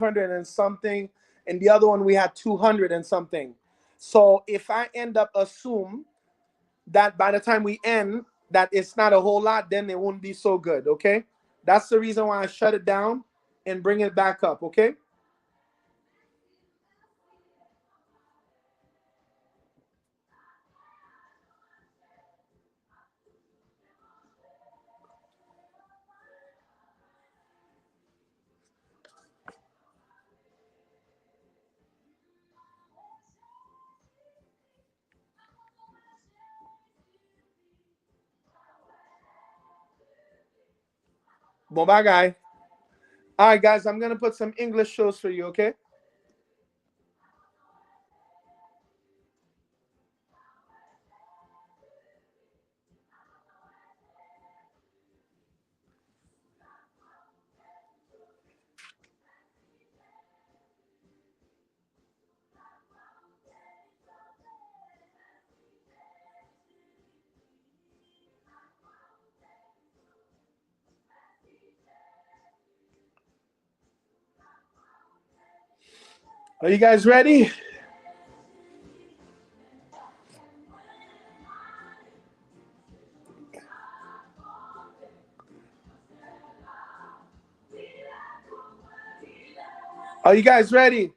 500 and something, and the other one we had 200 and something. So if I end up assume that by the time we end that it's not a whole lot, then it won't be so good. Okay, that's the reason why I shut it down and bring it back up. Okay. Bon bagay. All right, guys, I'm gonna put some English shows for you. Okay. Are you guys ready? Are you guys ready?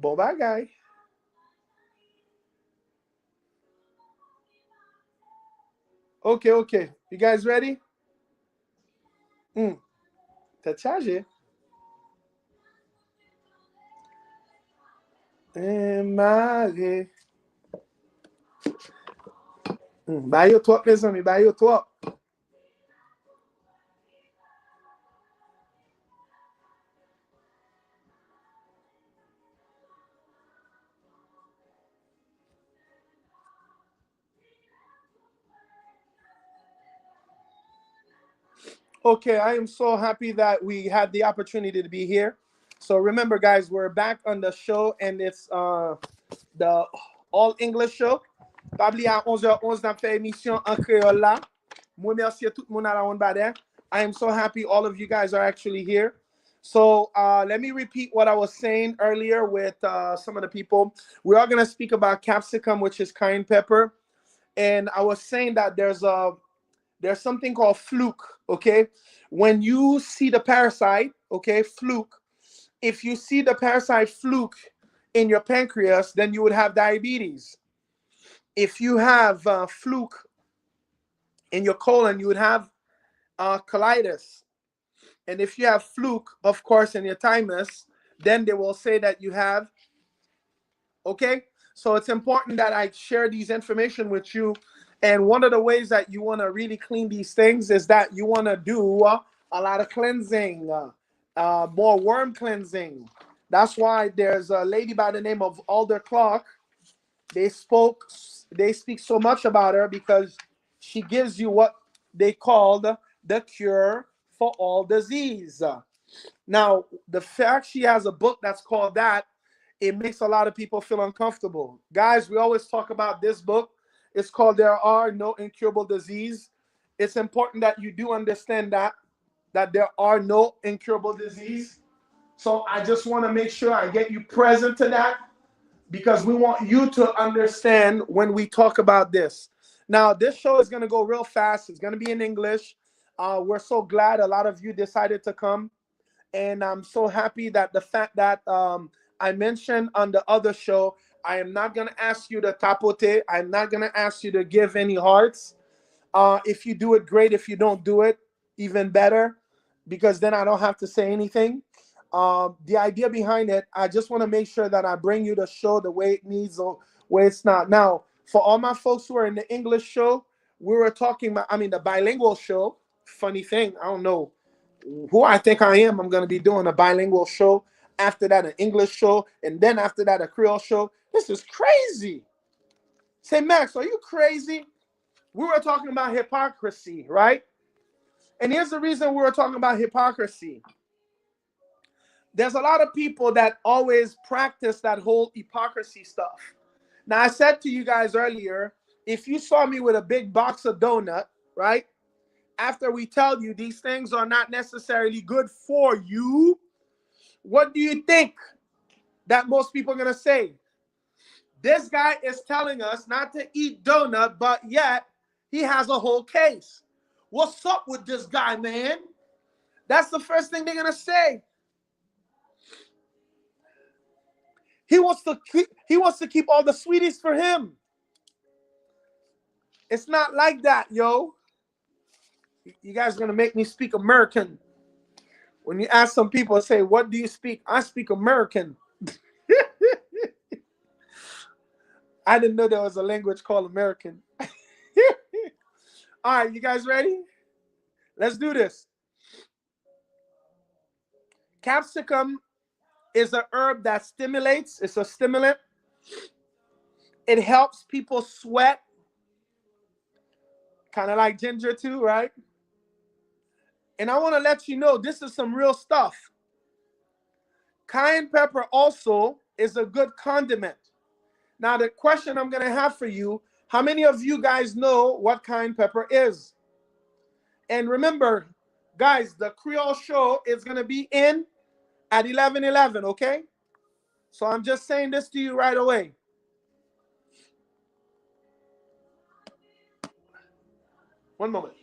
Bon bagay. Okay, okay. You guys ready? Hmm. Tá chargé. Maré. Bah yo top, mes amis. Bah yo top. Okay, I am so happy that we had the opportunity to be here. So remember, guys, we're back on the show, and it's the All English Show. Pabli à 11h11 dans fait émission en créole là. Moi merci à tout le monde à la ronde bader. I am so happy all of you guys are actually here. So let me repeat what I was saying earlier with some of the people. We are going to speak about capsicum, which is cayenne pepper. And I was saying that there's something called fluke, okay? When you see the parasite, okay, fluke, if you see the parasite fluke in your pancreas, then you would have diabetes. If you have fluke in your colon, you would have colitis. And if you have fluke, of course, in your thymus, then they will say that you have, okay? So it's important that I share these information with you. And one of the ways that you want to really clean these things is that you want to do a lot of cleansing, more worm cleansing. That's why there's a lady by the name of Alder Clark. They spoke, they speak so much about her because she gives you what they called the cure for all disease. Now, the fact she has a book that's called that, it makes a lot of people feel uncomfortable. Guys, we always talk about this book. It's called There Are No Incurable Disease. It's important that you do understand that there are no incurable disease. So I just want to make sure I get you present to that because we want you to understand when we talk about this. Now, this show is going to go real fast. It's going to be in English. We're so glad a lot of you decided to come. And I'm so happy that the fact that I mentioned on the other show, I am not going to ask you to tapote. I'm not going to ask you to give any hearts. If you do it, great. If you don't do it, even better, because then I don't have to say anything. The idea behind it, I just want to make sure that I bring you the show the way it needs or way it's not. Now, for all my folks who are in the English show, we were talking about, I mean, the bilingual show. Funny thing, I don't know who I think I am. I'm going to be doing a bilingual show. After that, an English show. And then after that, a Creole show. This is crazy. Say, Max, are you crazy? We were talking about hypocrisy, right? And here's the reason we were talking about hypocrisy. There's a lot of people that always practice that whole hypocrisy stuff. Now, I said to you guys earlier, if you saw me with a big box of donut, right? After we tell you these things are not necessarily good for you, what do you think that most people are going to say? This guy is telling us not to eat donut, but yet he has a whole case. What's up with this guy, man? That's the first thing they're going to say. He wants to keep all the sweeties for him. It's not like that, yo. You guys are going to make me speak American. When you ask some people, say, what do you speak? I speak American. I didn't know there was a language called American. All right, you guys ready? Let's do this. Capsicum is an herb that stimulates. It's a stimulant. It helps people sweat. Kind of like ginger too, right? And I want to let you know this is some real stuff. Cayenne pepper also is a good condiment. Now, the question I'm going to have for you, how many of you guys know what cayenne pepper is? And remember, guys, the Creole show is going to be in at 11:11, okay? So I'm just saying this to you right away. One moment.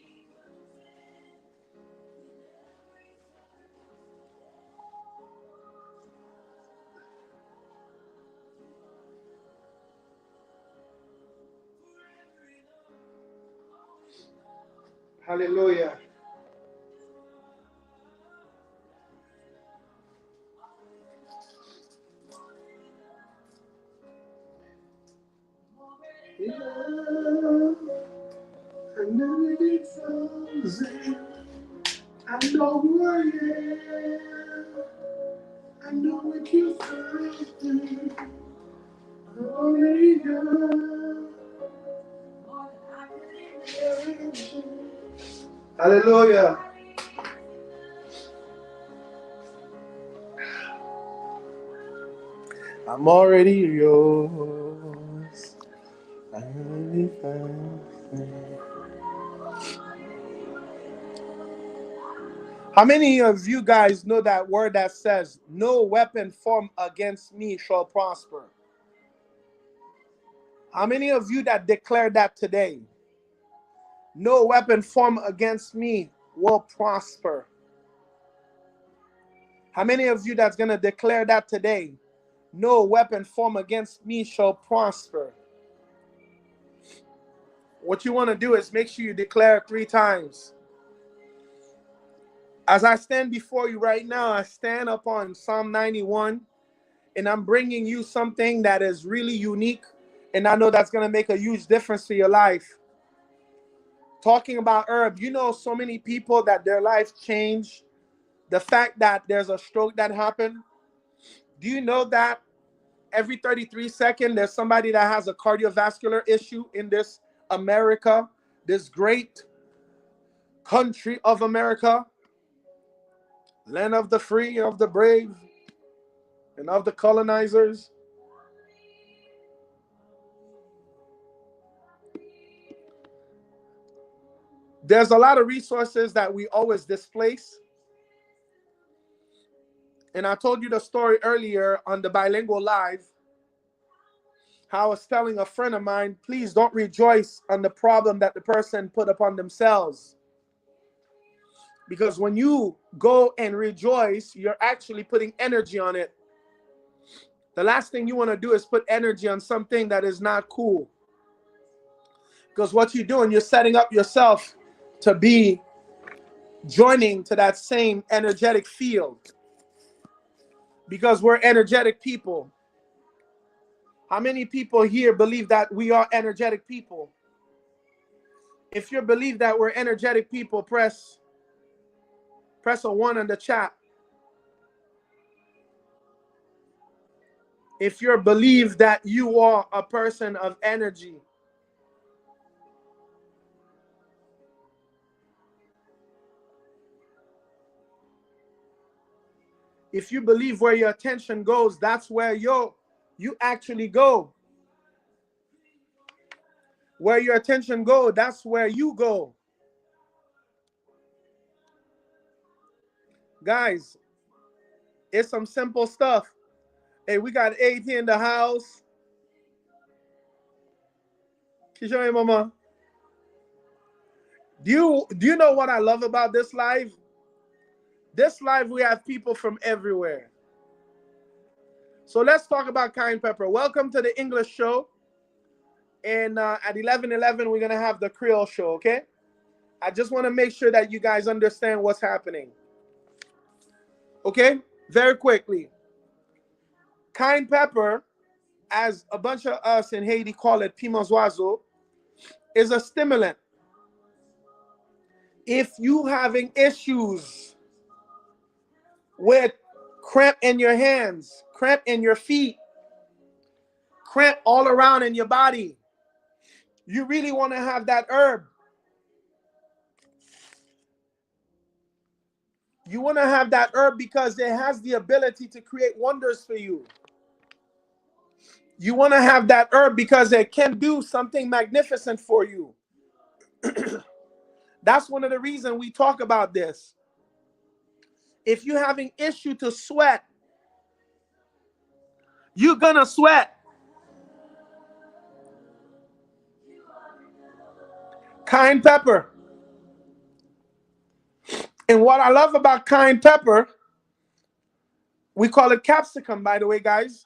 Hallelujah. I know who I am. I know what you're fighting. I already know. Hallelujah. I'm already yours. I already found. How many of you guys know that word that says, no weapon formed against me shall prosper? How many of you that declare that today? No weapon formed against me will prosper. How many of you that's going to declare that today? No weapon formed against me shall prosper. What you want to do is make sure you declare 3 times. As I stand before you right now, I stand upon Psalm 91, and I'm bringing you something that is really unique, and I know that's going to make a huge difference to your life. Talking about herb, you know so many people that their life changed. The fact that there's a stroke that happened. Do you know that every 33 seconds, there's somebody that has a cardiovascular issue in this America, this great country of America? Land of the free, of the brave, and of the colonizers. There's a lot of resources that we always displace. And I told you the story earlier on the Bilingual Live, how I was telling a friend of mine, please don't rejoice on the problem that the person put upon themselves. Because when you go and rejoice, you're actually putting energy on it. The last thing you want to do is put energy on something that is not cool. Because what you're doing, you're setting up yourself to be joining to that same energetic field. because we're energetic people. How many people here believe that we are energetic people? If you believe that we're energetic people, press a 1 in the chat. If you believe that you are a person of energy. If you believe where your attention goes, that's where you actually go. Where your attention goes, that's where you go. Guys, it's some simple stuff. Hey, we got 8 in the house. Kishoy mama. Do you know what I love about this live? This live, we have people from everywhere. So let's talk about Cayenne Pepper. Welcome to the English show. And at 11:11, we're going to have the Creole show, okay? I just want to make sure that you guys understand what's happening. Okay? Very quickly. Cayenne pepper, as a bunch of us in Haiti call it piment oiseau, is a stimulant. If you having issues with cramp in your hands, cramp in your feet, cramp all around in your body, you really want to have that herb. You want to have that herb because it has the ability to create wonders for you. You want to have that herb because it can do something magnificent for you. That's one of the reasons we talk about this. If you're having issue to sweat, you're going to sweat. Cayenne pepper. And what I love about cayenne pepper, we call it capsicum, by the way, guys.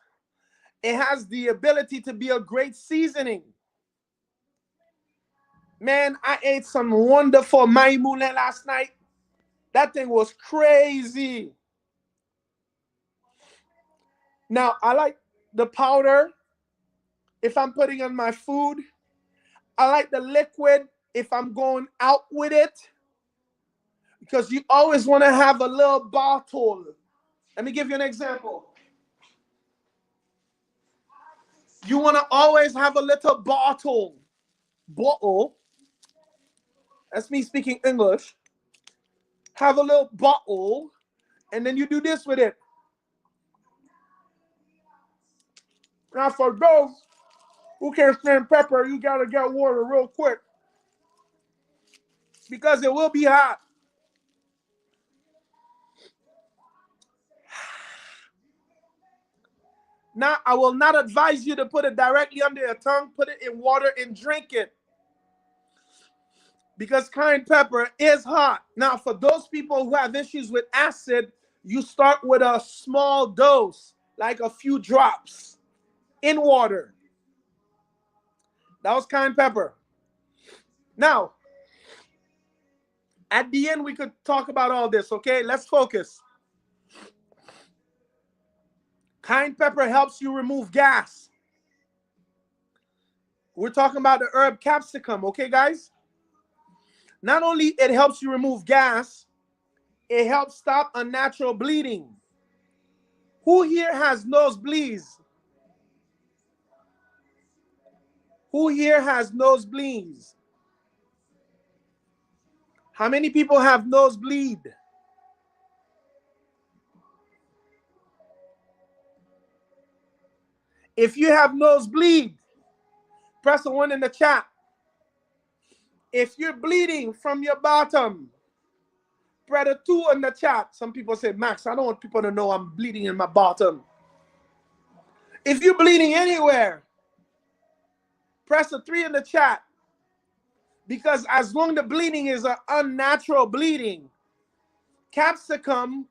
It has the ability to be a great seasoning. Man, I ate some wonderful maï moulin last night. That thing was crazy. Now, I like the powder if I'm putting on my food. I like the liquid if I'm going out with it. Because you always want to have a little bottle. Let me give you an example. You want to always have a little bottle. Bottle. That's me speaking English. Have a little bottle. And then you do this with it. Now for those who can't stand pepper, you got to get water real quick. Because it will be hot. Now, I will not advise you to put it directly under your tongue. Put it in water and drink it. Because cayenne pepper is hot. Now, for those people who have issues with acid, you start with a small dose, like a few drops in water. That was cayenne pepper. Now, at the end, we could talk about all this, okay? Let's focus. Cayenne pepper helps you remove gas. We're talking about the herb capsicum, okay, guys? Not only it helps you remove gas, it helps stop unnatural bleeding. Who here has nosebleeds? Who here has nosebleeds? How many people have nosebleed? If you have nosebleed, press a 1 in the chat. If you're bleeding from your bottom, press a 2 in the chat. Some people say, Max, I don't want people to know I'm bleeding in my bottom. If you're bleeding anywhere, press a 3 in the chat. Because as long as the bleeding is an unnatural bleeding, capsicum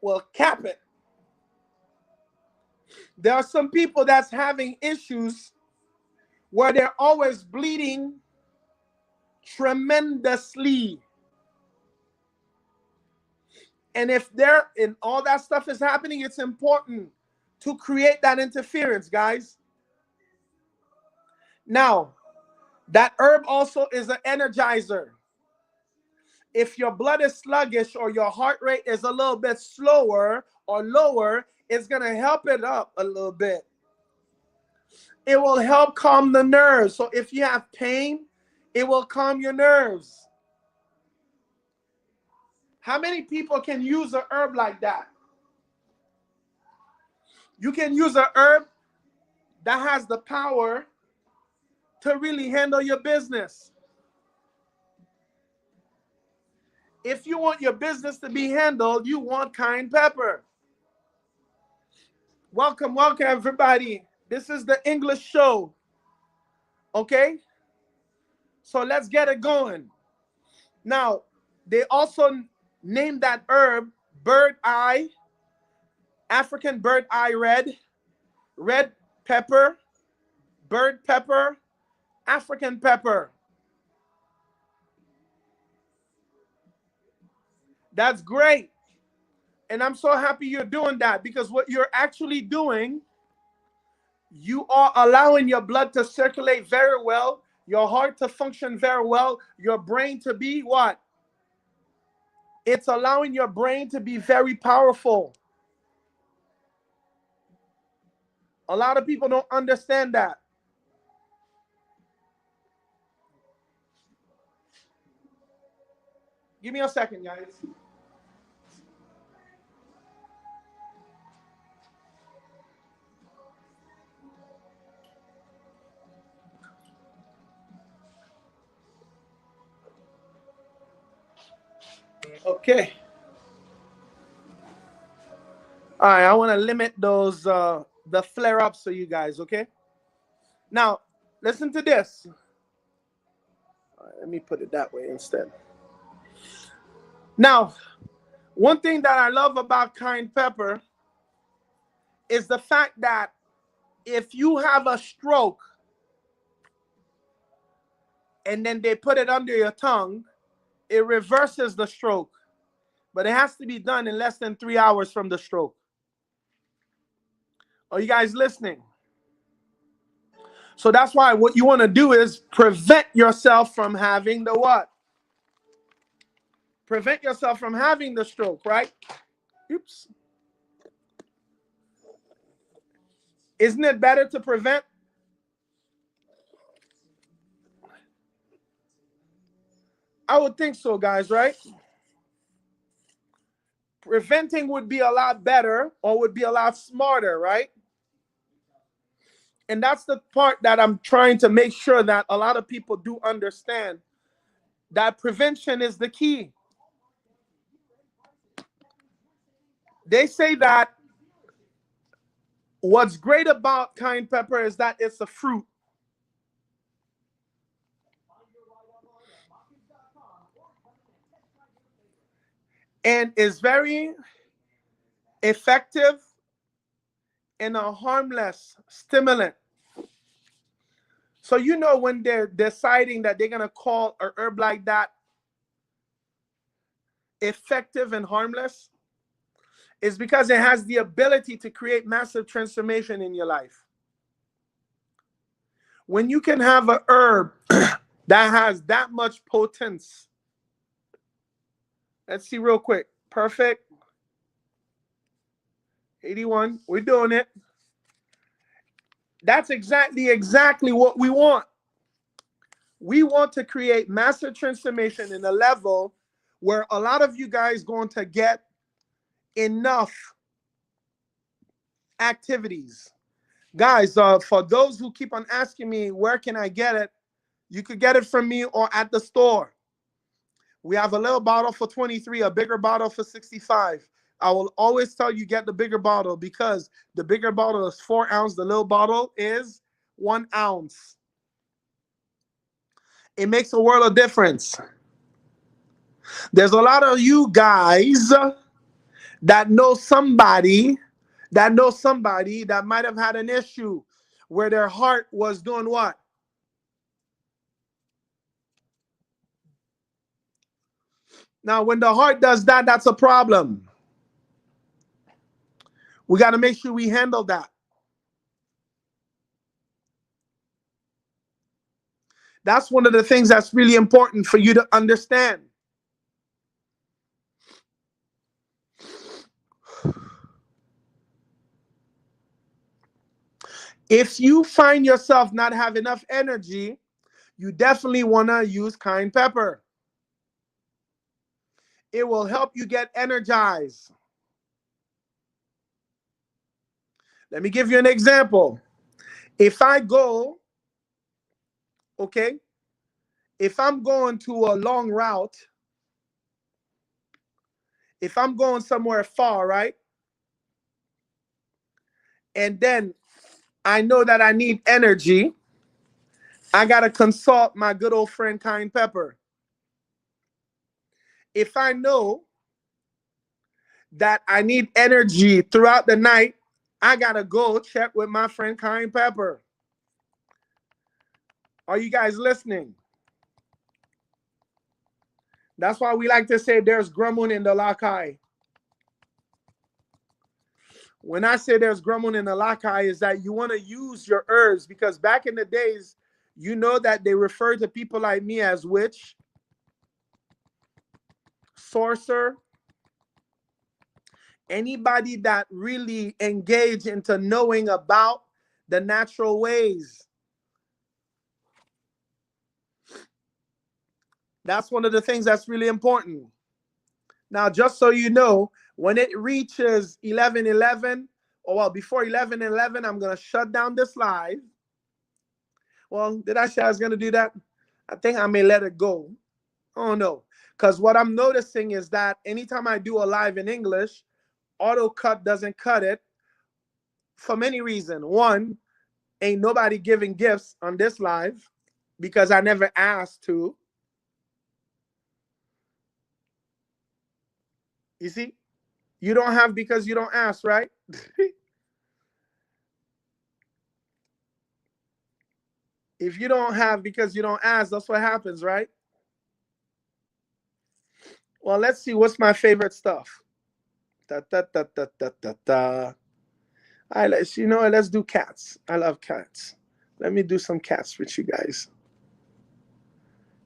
will cap it. There are some people that's having issues where they're always bleeding tremendously. And if there and all that stuff is happening, it's important to create that interference, guys. Now, that herb also is an energizer. If your blood is sluggish or your heart rate is a little bit slower or lower, it's going to help it up a little bit. It will help calm the nerves. So if you have pain, it will calm your nerves. How many people can use a herb like that? You can use a herb that has the power to really handle your business. If you want your business to be handled, you want cayenne pepper. Welcome, welcome, everybody. This is the English show. Okay? So let's get it going. Now, they also named that herb bird eye, African bird eye red pepper, bird pepper, African pepper. That's great. And I'm so happy you're doing that, because what you're actually doing, you are allowing your blood to circulate very well, your heart to function very well, your brain to be what? It's allowing your brain to be very powerful. A lot of people don't understand that. Give me a second, guys. Okay. All right, I want to limit those the flare-ups for you guys, okay? Now, listen to this. All right, let me put it that way instead. Now, one thing that I love about cayenne pepper is the fact that if you have a stroke and then they put it under your tongue, it reverses the stroke. But it has to be done in less than 3 hours from the stroke. Are you guys listening? So that's why what you want to do is prevent yourself from having the what? Prevent yourself from having the stroke, right? Oops. Isn't it better to prevent? I would think so, guys, right? Preventing would be a lot better, or would be a lot smarter, right? And that's the part that I'm trying to make sure that a lot of people do understand, that prevention is the key. They say that what's great about cayenne pepper is that it's a fruit. And is very effective and a harmless stimulant. So you know, when they're deciding that they're gonna call a herb like that effective and harmless, is because it has the ability to create massive transformation in your life. When you can have a herb that has that much potence, let's see real quick. Perfect. 81. We're doing it. That's exactly what we want. We want to create massive transformation in a level where a lot of you guys going to get enough activities. Guys, for those who keep on asking me, where can I get it? You could get it from me or at the store. We have a little bottle for 23, a bigger bottle for 65. I will always tell you, get the bigger bottle, because the bigger bottle is 4 ounces. The little bottle is 1 ounce. It makes a world of difference. There's a lot of you guys that know somebody that might have had an issue where their heart was doing what? Now, when the heart does that, that's a problem. We got to make sure we handle that. That's one of the things that's really important for you to understand. If you find yourself not have enough energy, you definitely want to use cayenne pepper. It will help you get energized. Let me give you an example. If I go, okay, if I'm going to a long route, if I'm going somewhere far, right? And then I know that I need energy, I got to consult my good old friend cayenne pepper. If I know that I need energy throughout the night, I got to go check with my friend cayenne pepper. Are you guys listening? That's why we like to say there's grumun in the lakai. When I say there's grumun in the lakai, is that you want to use your herbs, because back in the days, you know that they refer to people like me as witch, sorcerer, anybody that really engage into knowing about the natural ways. That's one of the things that's really important. Now, just so you know, when it reaches 11:11, or well, before 11:11, I'm going to shut down this live. Well, did I say I was going to do that? I think I may let it go. Oh, no. Because what I'm noticing is that anytime I do a live in English, auto cut doesn't cut it for many reasons. One, ain't nobody giving gifts on this live because I never asked to. You see? You don't have because you don't ask, right? If you don't have because you don't ask, that's what happens, right? Well, let's see. What's my favorite stuff? Da, da, da, da, da, da, da. All right, let's, you know what? Let's do cats. I love cats. Let me do some cats with you guys.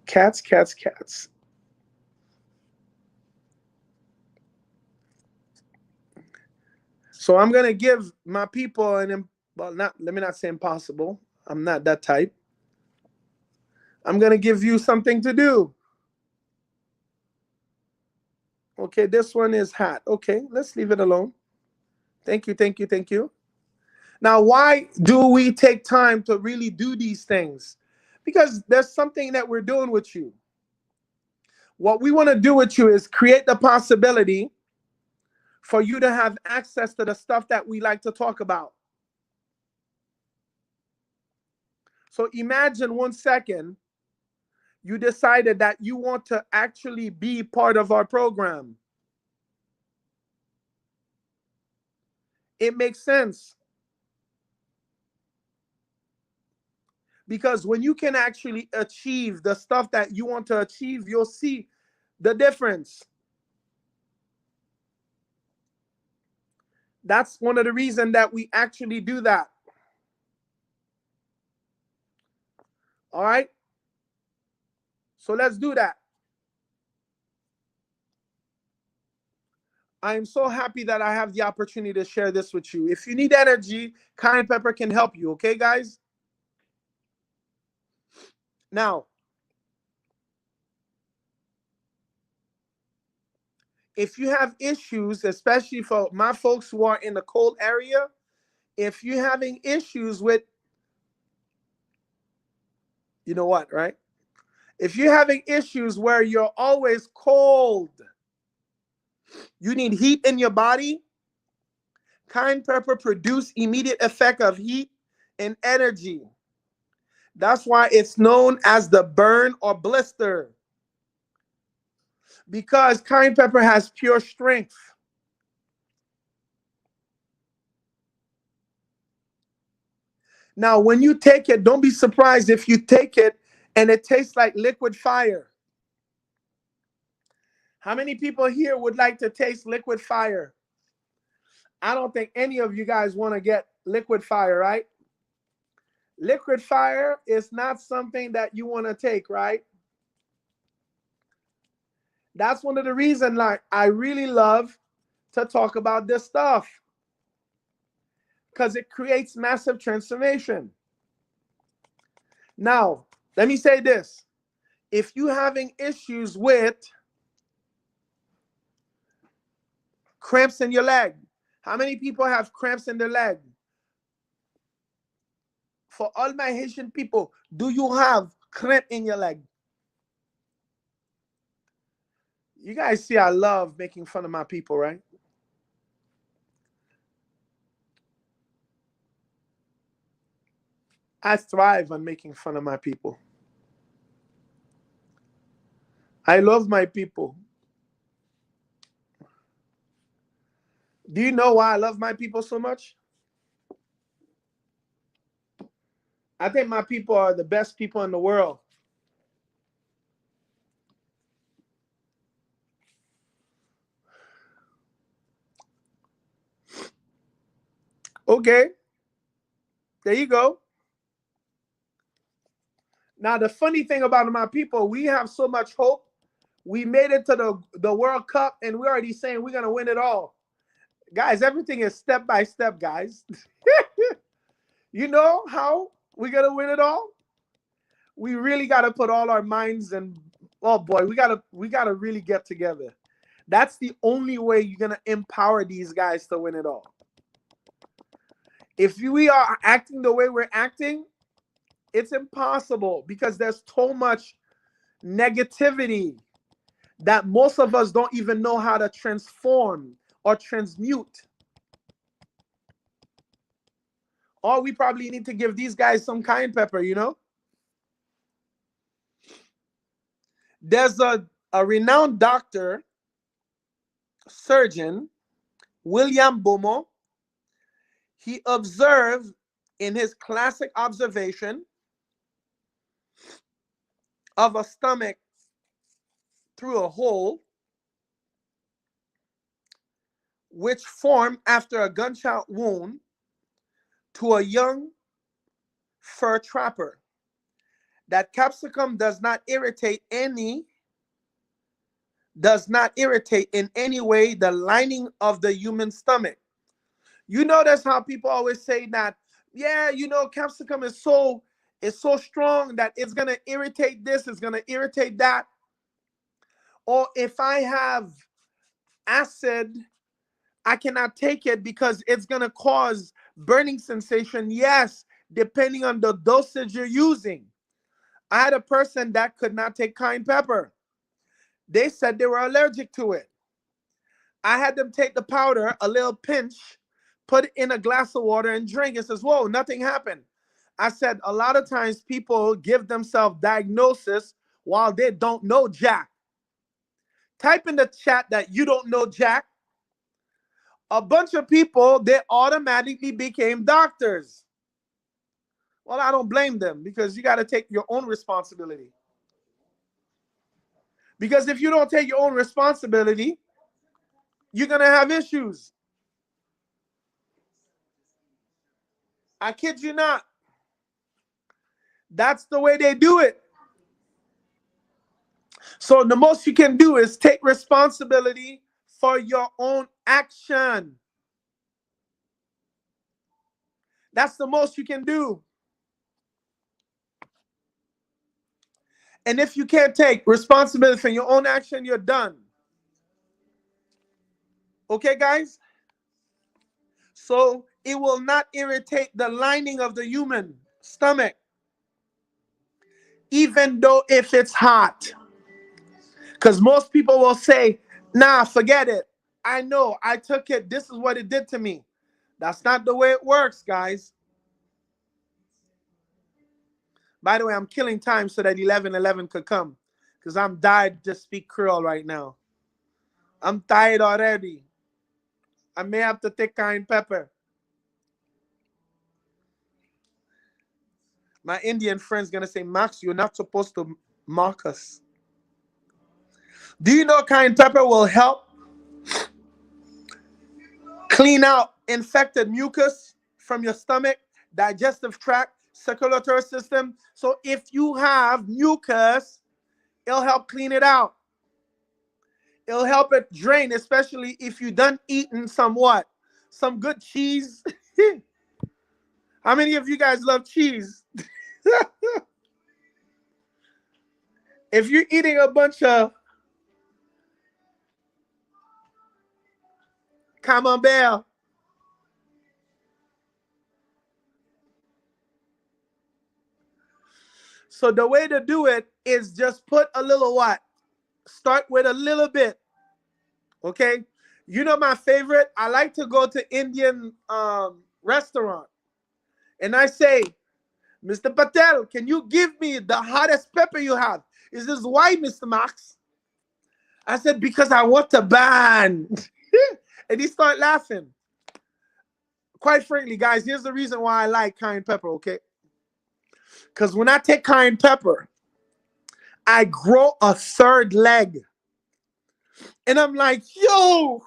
Cats, cats, cats. So I'm gonna give my people an well, not let me not say impossible. I'm not that type. I'm gonna give you something to do. Okay, this one is hat. Okay, let's leave it alone. Thank you, thank you, thank you. Now, why do we take time to really do these things? Because there's something that we're doing with you. What we want to do with you is create the possibility for you to have access to the stuff that we like to talk about. So imagine 1 second you decided that you want to actually be part of our program. It makes sense. Because when you can actually achieve the stuff that you want to achieve, you'll see the difference. That's one of the reasons that we actually do that. All right? So let's do that. I am so happy that I have the opportunity to share this with you. If you need energy, cayenne pepper can help you. Okay, guys? Now, if you have issues, especially for my folks who are in the cold area, if you're having issues with, you know what, right? If you're having issues where you're always cold, you need heat in your body, cayenne pepper produce immediate effect of heat and energy. That's why it's known as the burn or blister, because cayenne pepper has pure strength. Now, when you take it, don't be surprised if you take it and it tastes like liquid fire. How many people here would like to taste liquid fire? I don't think any of you guys want to get liquid fire, right? Liquid fire is not something that you want to take, right? That's one of the reasons like I really love to talk about this stuff, because it creates massive transformation. Now, let me say this. If you're having issues with cramps in your leg, how many people have cramps in their leg? For all my Haitian people, do you have cramp in your leg? You guys see I love making fun of my people, right? I thrive on making fun of my people. I love my people. Do you know why I love my people so much? I think my people are the best people in the world. Okay, there you go. Now, the funny thing about my people, we have so much hope. We made it to the World Cup, and we're already saying we're going to win it all. Guys, everything is step by step, guys. You know how we're going to win it all? We really got to put all our minds and, oh boy, we gotta really get together. That's the only way you're going to empower these guys to win it all. If we are acting the way we're acting, it's impossible, because there's so much negativity that most of us don't even know how to transform or transmute. Or we probably need to give these guys some cayenne pepper, you know? There's a renowned doctor, surgeon, William Beaumont. He observed in his classic observation of a stomach through a hole which formed after a gunshot wound to a young fur trapper. That capsicum does not irritate in any way the lining of the human stomach. You notice how people always say that, yeah, you know, capsicum is so strong that it's gonna irritate this, it's gonna irritate that. Or if I have acid, I cannot take it because it's gonna cause burning sensation. Yes, depending on the dosage you're using. I had a person that could not take cayenne pepper. They said they were allergic to it. I had them take the powder, a little pinch, put it in a glass of water and drink. It says, whoa, nothing happened. I said, a lot of times people give themselves diagnosis while they don't know jack. Type in the chat that you don't know jack. A bunch of people, they automatically became doctors. Well, I don't blame them, because you got to take your own responsibility. Because if you don't take your own responsibility, you're going to have issues. I kid you not. That's the way they do it. So the most you can do is take responsibility for your own action. That's the most you can do. And if you can't take responsibility for your own action, you're done. Okay, guys? So it will not irritate the lining of the human stomach, even though if it's hot. Because most people will say, nah, forget it. I know, I took it. This is what it did to me. That's not the way it works, guys. By the way, I'm killing time so that 11:11 could come, because I'm tired to speak Creole right now. I'm tired already. I may have to take cayenne pepper. My Indian friend's going to say, Max, you're not supposed to mock us. Do you know cayenne pepper will help clean out infected mucus from your stomach, digestive tract, circulatory system? So if you have mucus, it'll help clean it out. It'll help it drain, especially if you done eaten some what? Some good cheese. How many of you guys love cheese? If you're eating a bunch of camembert, so the way to do it is just put a little what? Start with a little bit. Okay? You know my favorite? I like to go to Indian restaurant and I say, Mr. Patel, can you give me the hottest pepper you have? Is this why, Mr. Max? I said, because I want to ban. And he started laughing. Quite frankly, guys, here's the reason why I like cayenne pepper, okay? Because when I take cayenne pepper, I grow a third leg. And I'm like, yo,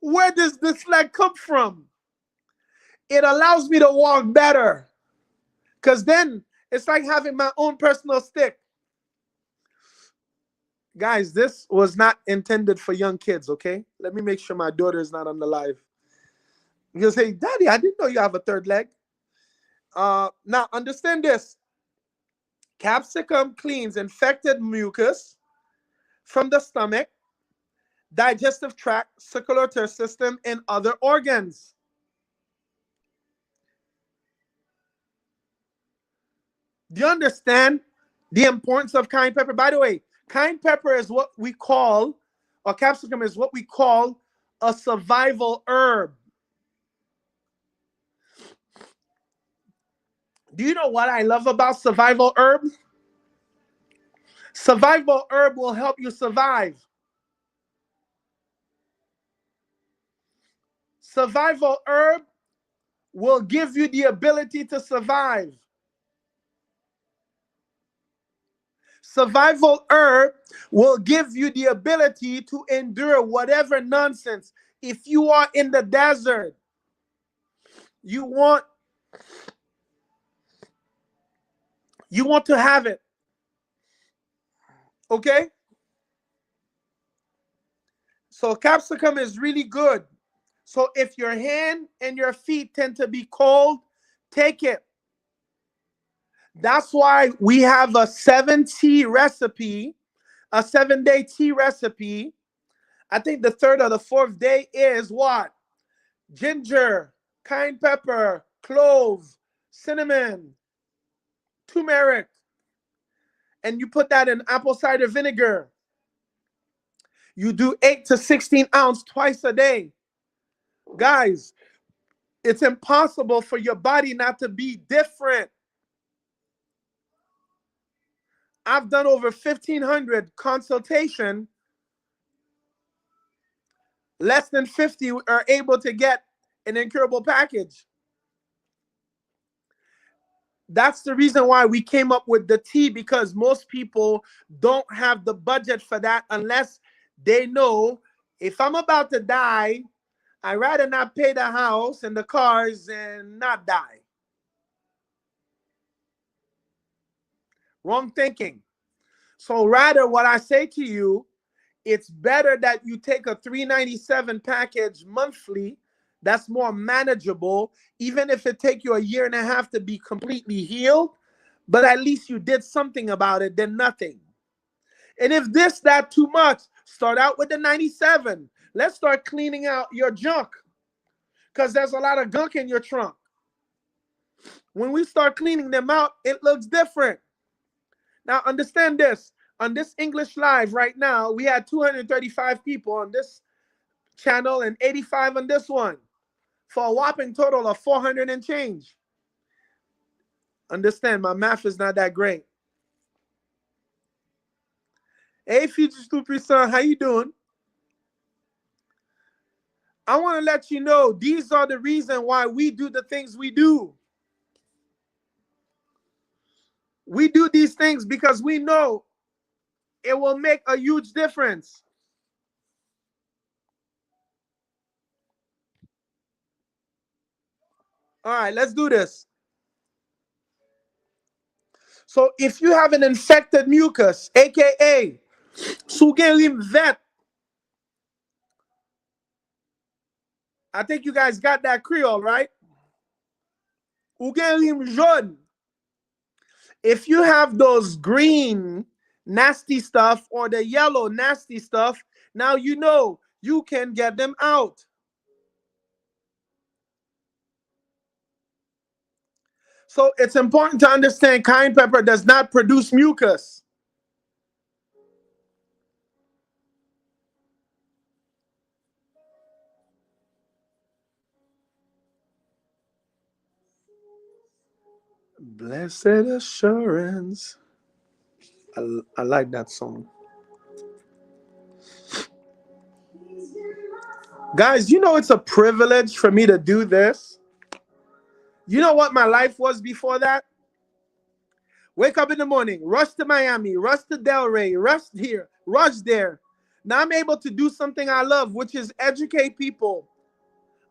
where does this leg come from? It allows me to walk better. Because then it's like having my own personal stick. Guys, this was not intended for young kids, okay? Let me make sure my daughter is not on the live. You'll say, Daddy, I didn't know you have a third leg. Now, understand this. Capsicum cleans infected mucus from the stomach, digestive tract, circulatory system, and other organs. Do you understand the importance of cayenne pepper? By the way, cayenne pepper is what we call, or capsicum is what we call a survival herb. Do you know what I love about survival herb? Survival herb will help you survive. Survival herb will give you the ability to survive. Survival herb will give you the ability to endure whatever nonsense. If you are in the desert, you want to have it. Okay? So capsicum is really good. So if your hand and your feet tend to be cold, take it. That's why we have a 7-tea recipe, a 7-day tea recipe. I think the third or the fourth day is what? Ginger, cayenne pepper, clove, cinnamon, turmeric. And you put that in apple cider vinegar. You do 8 to 16 ounce twice a day. Guys, it's impossible for your body not to be different. I've done over 1,500 consultation. Less than 50 are able to get an incurable package. That's the reason why we came up with the tea, because most people don't have the budget for that unless they know, if I'm about to die, I'd rather not pay the house and the cars and not die. Wrong thinking. So rather, what I say to you, it's better that you take a $397 package monthly. That's more manageable, even if it take you a year and a half to be completely healed, but at least you did something about it than nothing. And if that too much, start out with the 97. Let's start cleaning out your junk, because there's a lot of gunk in your trunk. When we start cleaning them out, it looks different. Now, understand this. On this English live right now, we had 235 people on this channel and 85 on this one, for a whopping total of 400 and change. Understand, my math is not that great. Hey, Future Stupid Son, how you doing? I want to let you know, these are the reason why we do the things we do. We do these things because we know it will make a huge difference. All right, let's do this. So if you have an infected mucus, aka sugerim vet, I think you guys got that Creole, right? Ugerim jaune. If you have those green nasty stuff or the yellow nasty stuff, now you know you can get them out. So it's important to understand cayenne pepper does not produce mucus. Blessed assurance. I like that song. Guys, you know it's a privilege for me to do this. You know what my life was before that? Wake up in the morning, rush to Miami, rush to Delray, rush here, rush there. Now I'm able to do something I love, which is educate people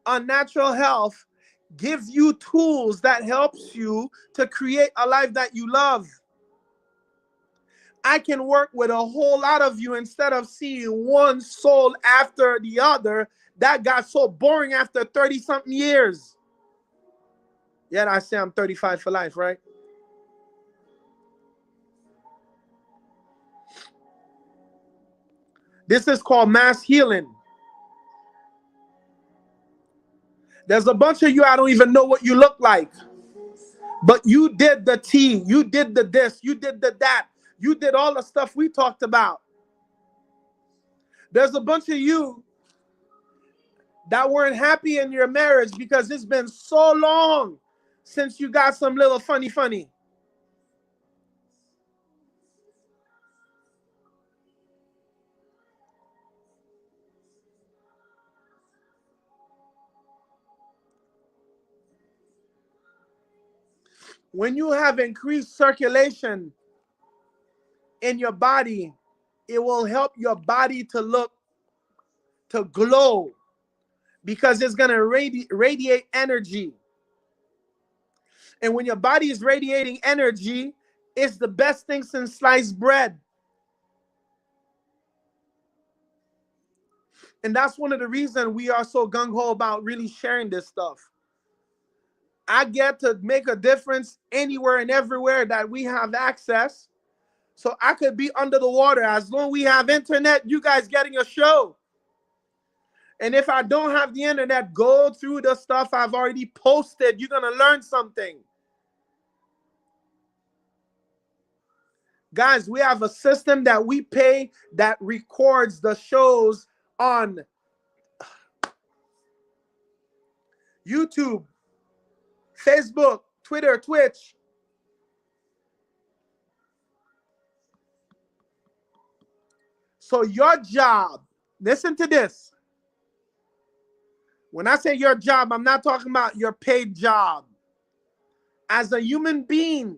on natural health, give you tools that helps you to create a life that you love. I can work with a whole lot of you instead of seeing one soul after the other that got so boring after 30 something years. Yet I say I'm 35 for life, right? This is called mass healing. There's a bunch of you, I don't even know what you look like. But you did the T, you did the this, you did the that, you did all the stuff we talked about. There's a bunch of you that weren't happy in your marriage because it's been so long since you got some little funny. When you have increased circulation in your body, it will help your body to look, to glow, because it's going to radiate energy. And when your body is radiating energy, it's the best thing since sliced bread. And that's one of the reasons we are so gung-ho about really sharing this stuff. I get to make a difference anywhere and everywhere that we have access. So I could be under the water. As long as we have internet, you guys getting a show. And if I don't have the internet, go through the stuff I've already posted. You're going to learn something. Guys, we have a system that we pay that records the shows on YouTube, Facebook, Twitter, Twitch. So your job, listen to this. When I say your job, I'm not talking about your paid job. As a human being,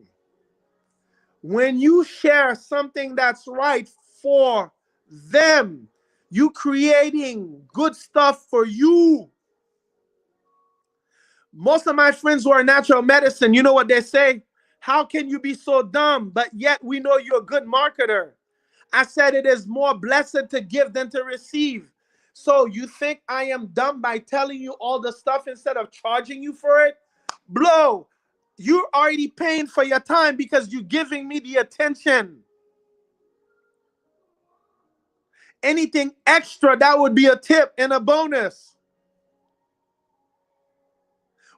when you share something that's right for them, you creating good stuff for you. Most of my friends who are natural medicine, you know what they say? How can you be so dumb, but yet we know you're a good marketer? I said it is more blessed to give than to receive. So you think I am dumb by telling you all the stuff instead of charging you for it? Blow. You're already paying for your time because you're giving me the attention. Anything extra, that would be a tip and a bonus.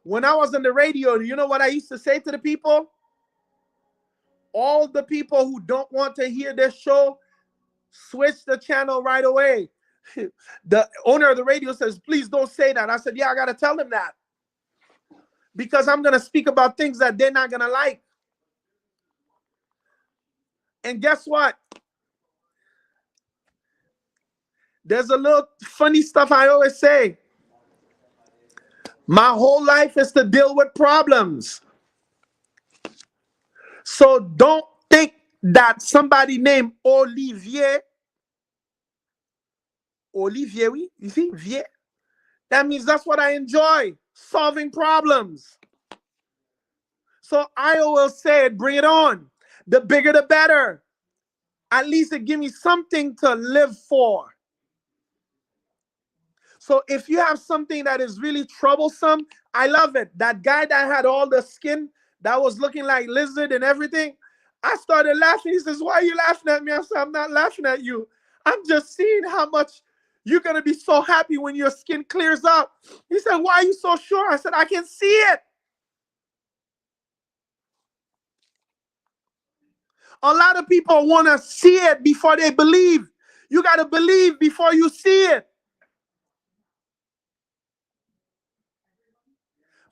When I was on the radio, you know what I used to say to the people? All the people who don't want to hear this show, switch the channel right away. The owner of the radio says, please don't say that. I said, yeah, I got to tell them that. Because I'm going to speak about things that they're not going to like. And guess what? There's a little funny stuff I always say. My whole life is to deal with problems. So don't think that somebody named Olivier, oui, you see, Vier, that means that's what I enjoy, solving problems. So I always said, bring it on. The bigger, the better. At least it give me something to live for. So if you have something that is really troublesome, I love it. That guy that had all the skin that was looking like lizard and everything, I started laughing. He says, "Why are you laughing at me?" I said, "I'm not laughing at you. I'm just seeing how much you're going to be so happy when your skin clears up." He said, "Why are you so sure?" I said, "I can see it." A lot of people want to see it before they believe. You got to believe before you see it.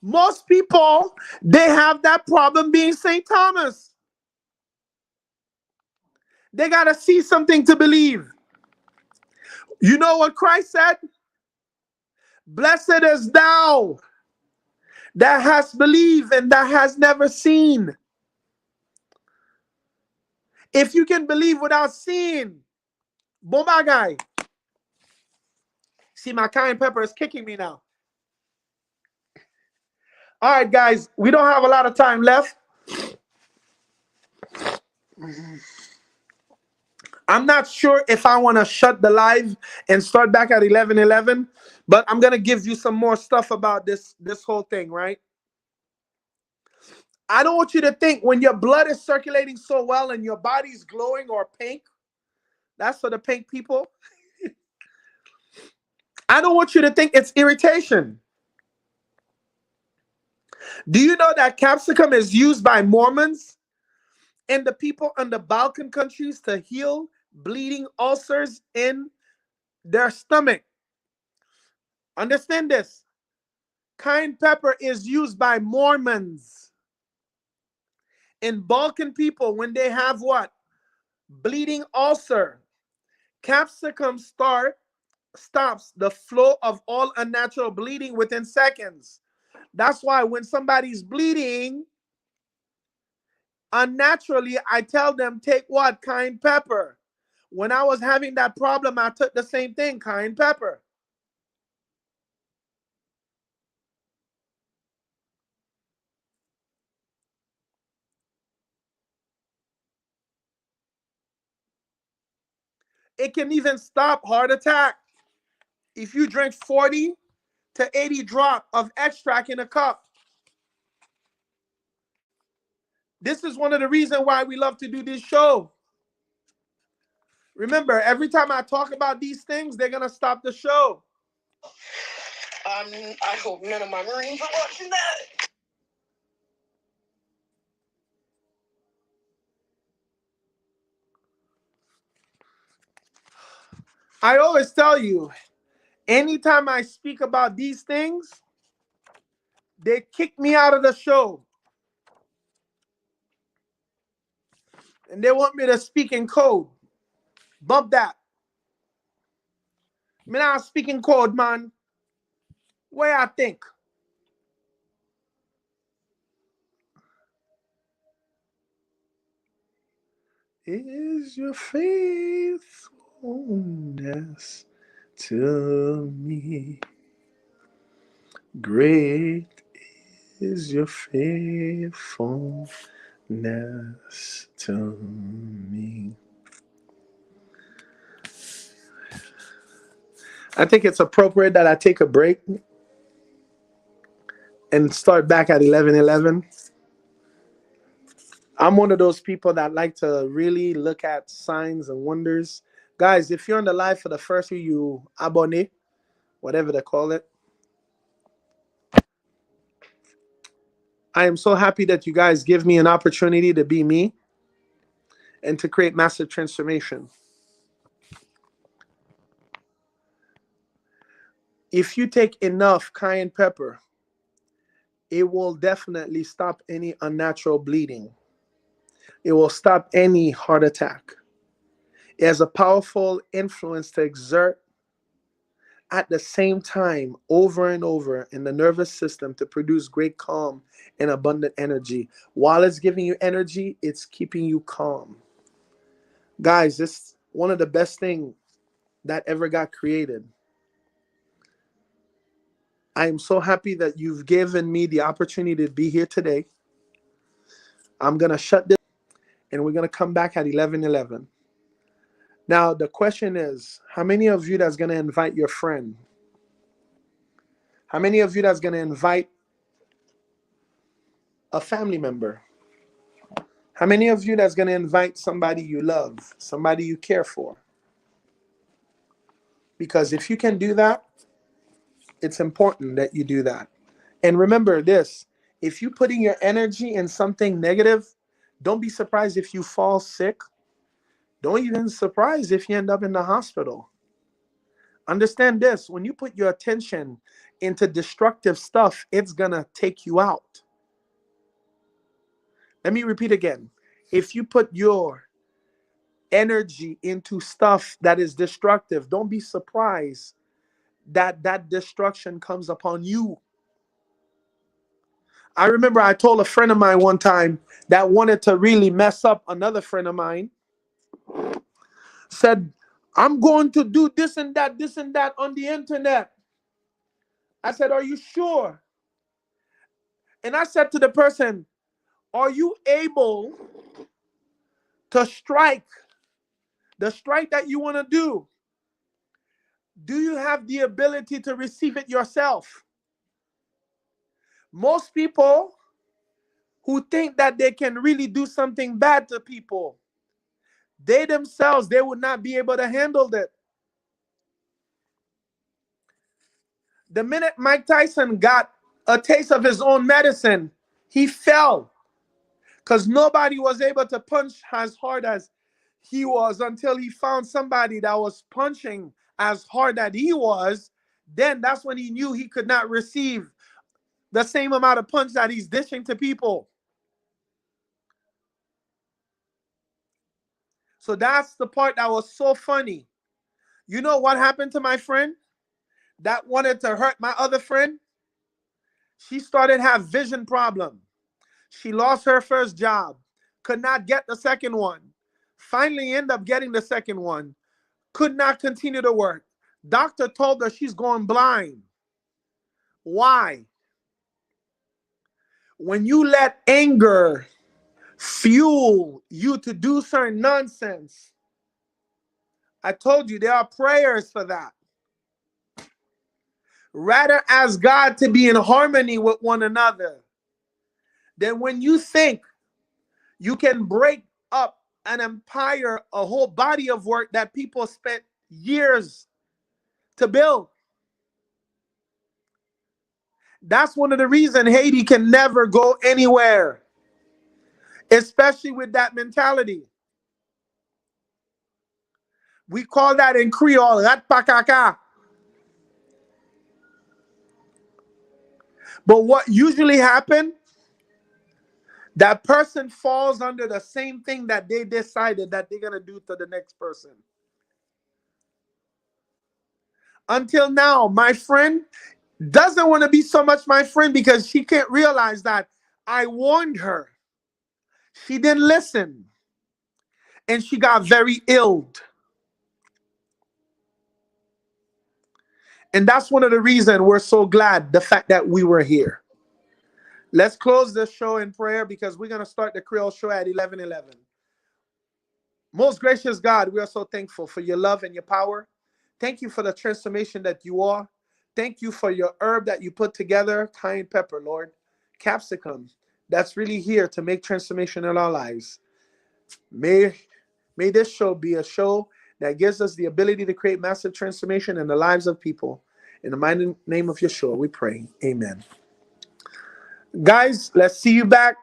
Most people, they have that problem being St. Thomas. They got to see something to believe. You know what Christ said? Blessed is thou that hast believed and that has never seen. If you can believe without seeing, bombagay. See, my cayenne pepper is kicking me now. All right, guys, we don't have a lot of time left. I'm not sure if I want to shut the live and start back at 11:11, but I'm going to give you some more stuff about this whole thing, right? I don't want you to think when your blood is circulating so well and your body's glowing or pink, that's for the pink people. I don't want you to think it's irritation. Do you know that capsicum is used by Mormons and the people in the Balkan countries to heal bleeding ulcers in their stomach? Understand this. Cayenne pepper is used by Mormons and Balkan people when they have what? Bleeding ulcer. Capsicum stops the flow of all unnatural bleeding within seconds. That's why when somebody's bleeding unnaturally, I tell them take what? Cayenne pepper. When I was having that problem, I took the same thing, cayenne pepper. It can even stop heart attack. If you drink 40 to 80 drop of extract in a cup. This is one of the reasons why we love to do this show. Remember, every time I talk about these things, they're going to stop the show. I hope none of my Marines are watching that. I always tell you, anytime I speak about these things, they kick me out of the show. And they want me to speak in code. Bump that. Me not speaking code, man. Where I think. Is your faithfulness to me great? Is your faithfulness to me? I think it's appropriate that I take a break and start back at 11:11. I'm one of those people that like to really look at signs and wonders. Guys, if you're on the live for the first time, you abonne, whatever they call it. I am so happy that you guys give me an opportunity to be me and to create massive transformation. If you take enough cayenne pepper, it will definitely stop any unnatural bleeding. It will stop any heart attack. It has a powerful influence to exert at the same time over and over in the nervous system to produce great calm and abundant energy. While it's giving you energy, it's keeping you calm. Guys, this is one of the best things that ever got created. I am so happy that you've given me the opportunity to be here today. I'm going to shut this and we're going to come back at 11:11. Now, the question is, how many of you that's going to invite your friend? How many of you that's going to invite a family member? How many of you that's going to invite somebody you love, somebody you care for? Because if you can do that, it's important that you do that. And remember this, if you're putting your energy in something negative, don't be surprised if you fall sick. Don't even be surprised if you end up in the hospital. Understand this, when you put your attention into destructive stuff, it's going to take you out. Let me repeat again. If you put your energy into stuff that is destructive, don't be surprised that that destruction comes upon you. I remember I told a friend of mine one time that wanted to really mess up another friend of mine, said, I'm going to do this and that on the internet. I said, are you sure? And I said to the person, are you able to strike the strike that you want to do? Do you have the ability to receive it yourself? Most people who think that they can really do something bad to people, they themselves, they would not be able to handle that. The minute Mike Tyson got a taste of his own medicine, he fell because nobody was able to punch as hard as he was until he found somebody that was punching as hard as he was. Then that's when he knew he could not receive the same amount of punch that he's dishing to people. So that's the part that was so funny. You know what happened to my friend that wanted to hurt my other friend? She started to have vision problem. She lost her first job, could not get the second one. Finally ended up getting the second one, could not continue to work. Doctor told her she's going blind. Why? When you let anger fuel you to do certain nonsense, I told you there are prayers for that. Rather ask God to be in harmony with one another. Then when you think you can break up an empire, a whole body of work that people spent years to build. That's one of the reasons Haiti can never go anywhere, especially with that mentality. We call that in Creole, rat pakaka. But what usually happens, that person falls under the same thing that they decided that they're going to do to the next person. Until now, my friend doesn't want to be so much my friend because she can't realize that I warned her. She didn't listen. And she got very ill. And that's one of the reasons we're so glad the fact that we were here. Let's close this show in prayer because we're going to start the Creole show at 11:11. Most gracious God, we are so thankful for your love and your power. Thank you for the transformation that you are. Thank you for your herb that you put together, cayenne pepper, Lord, capsicum, that's really here to make transformation in our lives. May this show be a show that gives us the ability to create massive transformation in the lives of people. In the mighty name of Yeshua, we pray. Amen. Guys, let's see you back